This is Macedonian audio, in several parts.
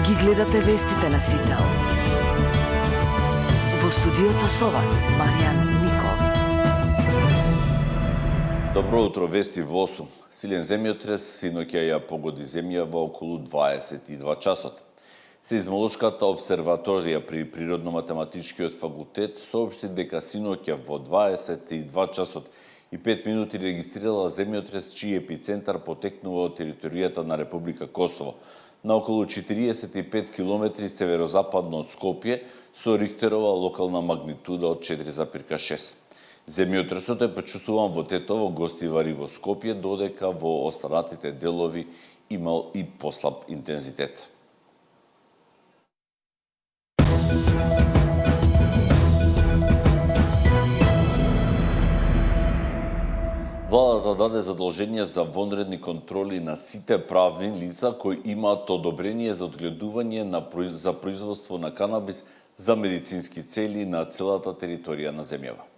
Ги гледате вестите на Сител. Во студиото со вас, Маријан Ников. Добро утро, вести во 8. Силен земјотрес синоќа ја погоди земја во околу 22 часот. Сеизмолошката обсерваторија при Природно-математичкиот факултет соопшти дека синоќа во 22 часот и 5 минути регистрирала земјотрес чиј епицентар потекнува од територијата на Република Косово, на околу 45 километри северозападно од Скопје, со Рихтерова локална магнитуда од 4,6. Земјотресот е почувствуван во Тетово, Гостивари во Скопје, додека во останатите делови имал и послаб интензитет. Владата даде задолжение за вонредни контроли на сите правни лица кои имаат одобрение за одгледување за производство на канабис за медицински цели на целата територија на земјава.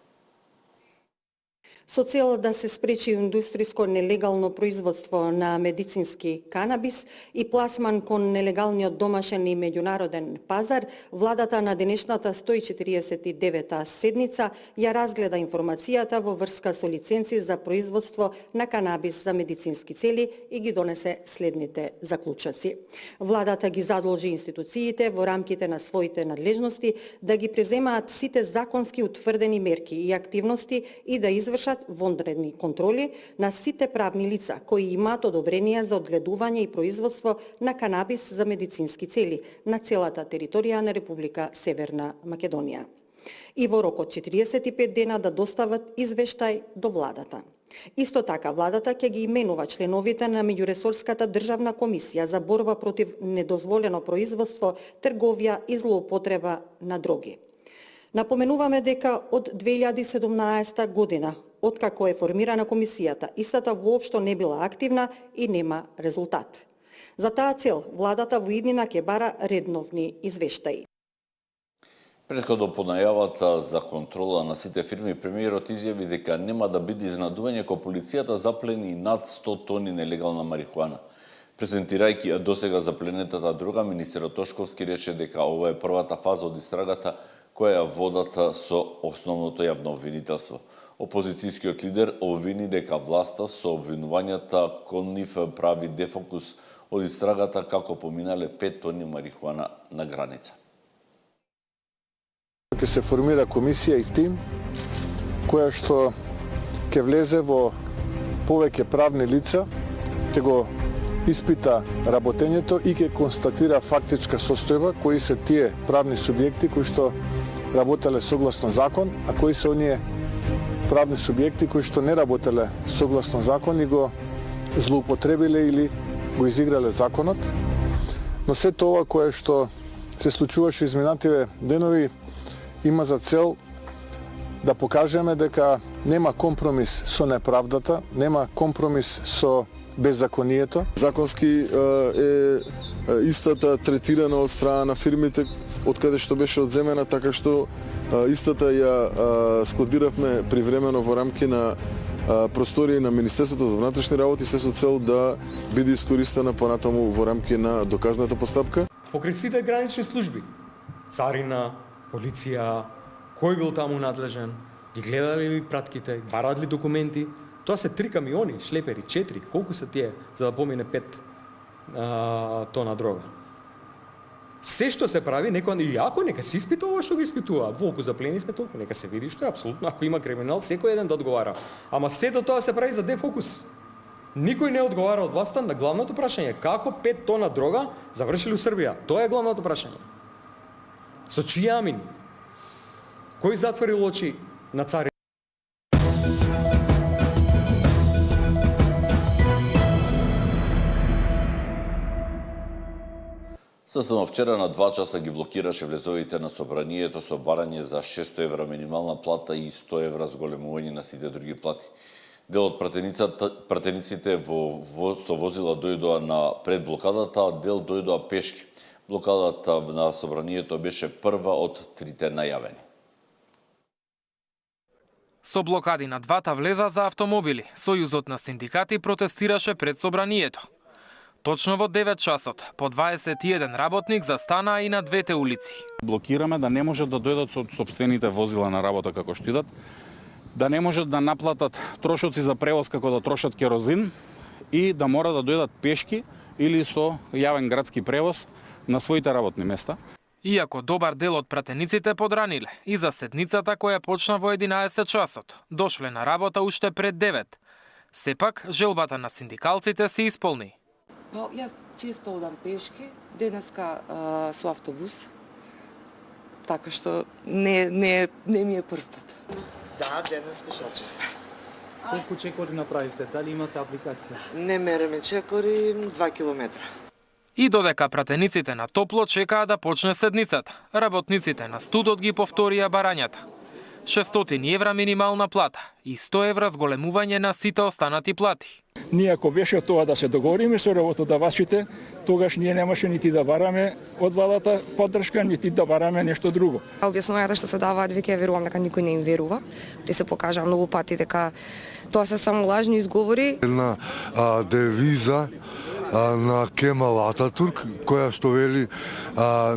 Со цел да се спречи индустријско нелегално производство на медицински канабис и пласман кон нелегалниот домашен и меѓународен пазар, владата на денешната 149-та седница ја разгледа информацијата во врска со лиценци за производство на канабис за медицински цели и ги донесе следните заклучоци. Владата ги задолжи институциите во рамките на своите надлежности да ги преземаат сите законски утврдени мерки и активности и да извршат вонредни контроли на сите правни лица кои имаат одобрение за одгледување и производство на канабис за медицински цели на целата територија на Република Северна Македонија. И во рок од 45 дена да достават извештај до владата. Исто така, владата ќе ги именува членовите на меѓуресорската државна комисија за борба против недозволено производство, трговија и злоупотреба на дроги. Напоменуваме дека од 2017 година, откако е формирана комисијата, истата воопшто не била активна и нема резултат. За таа цел, владата во иднина ќе бара редовни извештаи. Претходно по најавата за контрола на сите фирми, премиерот изјави дека нема да биде изненадување кога полицијата заплени над 100 тони нелегална марихуана. Презентирајќи досега запленетата дрога, министерот Тошковски рече дека ова е првата фаза од истрагата која водат со основното јавно обвинителство. Опозицијскиот лидер обвини дека власта со обвинувањата кон нив прави дефокус од истрагата како поминале 5 тони марихуана на граница. Ќе се формира комисија и тим која што ќе влезе во повеќе правни лица, ќе го испита работењето и ќе констатира фактичка состојба кои се тие правни субјекти кои што работеле согласно закон, а кои се оние правни субјекти кои што не работеле согласно закон и го злоупотребиле или го изиграле законот. Но сето ова кое што се случуваше изминативе денови има за цел да покажеме дека нема компромис со неправдата, нема компромис со беззаконието. Законски е истата третирана од страна на фирмите од каде што беше одземена, така што истата ја складиравме привремено во рамки на простории на Министерството за внатрешни работи, се со цел да биде искористена понатаму во рамки на доказната постапка. Покрај сите гранични служби, царина, полиција, кој бил таму надлежен, ги гледале ли пратките, бараат ли документи, тоа се 3 камиони, шлепери, 4, колку се тие за да помине 5 тона дрога. Се што се прави, и ако нека се испитува ова што го испитуваат, волку запленивме толку, нека се види што е апсолутно, ако има криминал, секој еден да одговара. Ама сето тоа се прави за дефокус. Никој не одговара од власта на главното прашање, како 5 тона дрога завршили у Србија. Тоа е главното прашање. Со чии амин? Кој затворил очи на цари? ССМ вчера на 2 часа ги блокираше влезовите на собранието со барање за 600 евра минимална плата и 100 евра зголемување на сите други плати. Дел од пратениците со возила дојдоа на пред блокадата, а дел дојдоа пешки. Блокадата на собранието беше прва од 3 најавени. Со блокади на двата влеза за автомобили, Сојузот на синдикати протестираше пред собранието. Точно во 9 часот, по 21 работник застанаа и на двете улици. Блокираме да не можат да дојдат со сопствените возила на работа како што идат, да не можат да наплатат трошоци за превоз како да трошат керозин и да мора да дојдат пешки или со јавен градски превоз на своите работни места. Иако добар дел од пратениците подраниле и за седницата која почна во 11 часот, дошле на работа уште пред 9. Сепак, желбата на синдикалците се исполни. Јас често одам пешки, денеска со автобус, така што не ми е прв пат. Да, денес пешачев. Колку чекори направивте? Дали имате апликација? Не мереме чекори, 2 километра. И додека пратениците на топло чекаа да почне седницата, работниците на студот ги повторија барањата. 600 евра минимална плата и 100 евра зголемување на сите останати плати. Ние ако беше тоа да се договориме со работодавачите, тогаш ние немаше нити да бараме од владата поддршка, нити да бараме нешто друго. Објаснувањата што се даваат, веќе верувам дека никој не им верува. Ти се покажа многу пати дека тоа се само лажни изговори. Една девиза на Кемал Ататурк, која што вели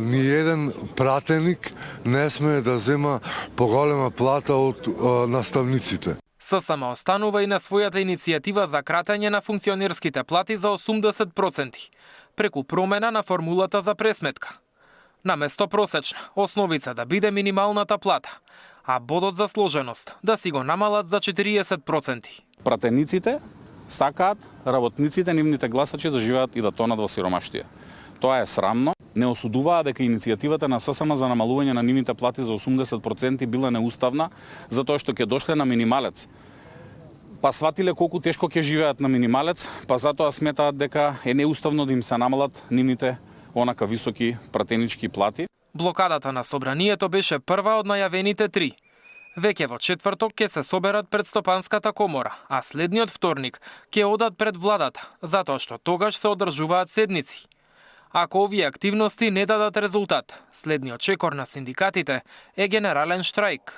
ни еден пратеник не смее да зема поголема плата од наставниците. ССМ останува и на својата иницијатива за кратење на функционерските плати за 80%, преку промена на формулата за пресметка. Наместо просечна основица да биде минималната плата, а бодот за сложеност да си го намалат за 40%. Пратениците сакаат работниците, нивните гласачи да живеат и да тонат во сиромаштија. Тоа е срамно. Не осудуваа дека иницијативата на ССМ за намалување на нивните плати за 80% била неуставна, затоа што ќе дошле на минималец. Па сватиле колку тешко ќе живеат на минималец, па затоа сметаат дека е неуставно да им се намалат нивните онака високи пратенички плати. Блокадата на собранието беше прва од најавените 3. Веќе во четврток ќе се соберат пред Стопанската комора, а следниот вторник ќе одат пред владата, затоа што тогаш се одржуваат седници. Ако овие активности не дадат резултат, следниот чекор на синдикатите е генерален штрајк.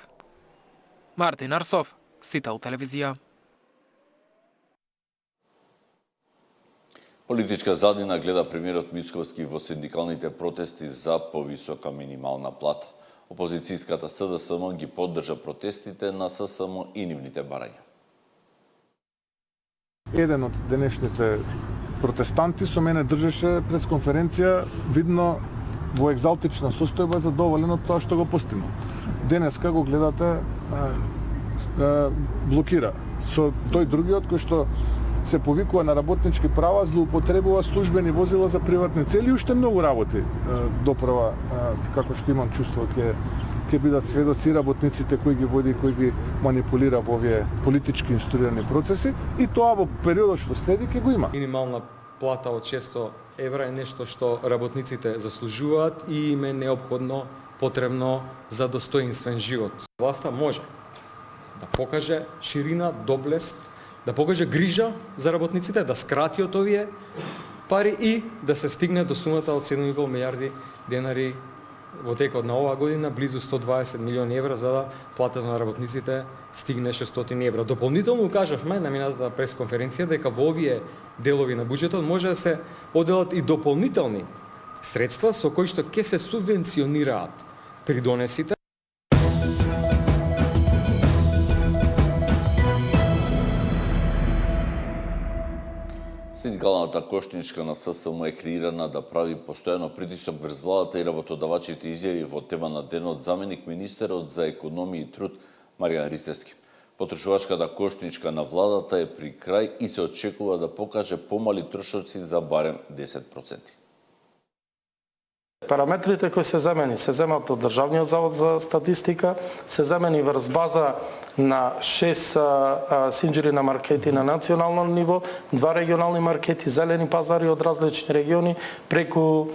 Мартин Арсов, Сител телевизија. Политичка заднина гледа премиерот Мицковски во синдикалните протести за повисока минимална плата. Опозицијската СДСМ ги поддржа протестите на ССМ и нивните барања. Еден од денешните протестанти со мене држеше пресконференција, видно во екзалтична состојба, задоволен од тоа што го постигнал. Денеска го гледате блокира со тој другиот кој што се повикува на работнички права, злоупотребува службени возила за приватни цели и уште многу работи доправа, како што имам чувство ќе бидат сведоци работниците кои ги води, кои ги манипулира во овие политички инструирани процеси и тоа во периодот што следи ќе го има. Минимална плата од 600 евра е нешто што работниците заслужуваат и им е неопходно, потребно за достоинствен живот. Власта може да покаже ширина, доблест, да покаже грижа за работниците, да скрати од овие пари и да се стигне до сумата од 7,5 милиарди денари во текот на оваа година, близу 120 милиони евра за да платата на работниците стигне 600 евра. Дополнително кажавме на минатата пресконференција дека во овие делови на буџетот може да се оделат и дополнителни средства со кои што ќе се субвенционираат придонесите. Синдикалната коштничка на ССМ е креирана да прави постојано притисок врз владата и работодавачите, изјави во тема на денот заменик министерот за економија и труд Маријан Ристевски. Потрошувачката коштничка на владата е при крај и се очекува да покаже помали трошоци за барем 10%. Параметрите кои се земат од Државниот завод за статистика, се земени врз база на 6 синџири на маркети на национално ниво, 2 регионални маркети, зелени пазари од различни региони, преку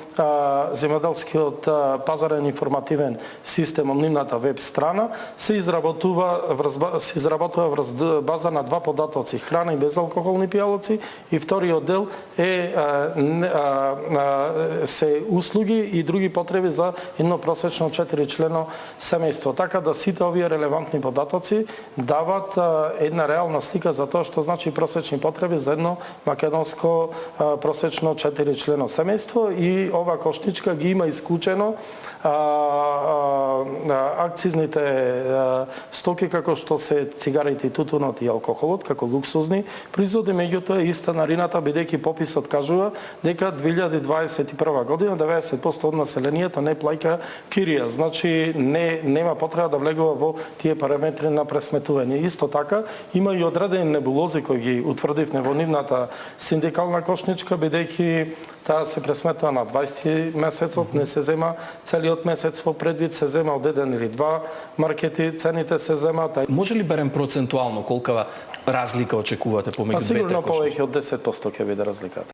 земјоделскиот пазарен информативен систем од нивната веб страна, се изработува врз база на 2 податоци, храна и безалкохолни пијалоци, и вториот дел е се услуги и други потреби за едно просечно 4-члено семејство. Така да сите овие релевантни податоци дават една реална слика за тоа што значи просечни потреби за едно македонско просечно 4-члено семејство и ова кошничка ги има исклучено акцизните стоки како што се цигарите, тутунот и алкохолот како луксузни производи, меѓутоа и станарината бидејќи пописот кажува дека 2021 година 90% од населението не плаќа кирија, значи нема потреба да влегува во тие параметри на пресметување. Исто така има и одредени небулози кои ги утврдивме во нивната синдикална кошничка, бидејќи таа се пресметува на 20 месецот, не се зема целиот месец во предвид, се зема од еден или два маркети, цените се земаат. Може ли барем процентуално колкава разлика очекувате помеѓу двете кошнички? Сигурно повеќе од 10% ќе биде разликата.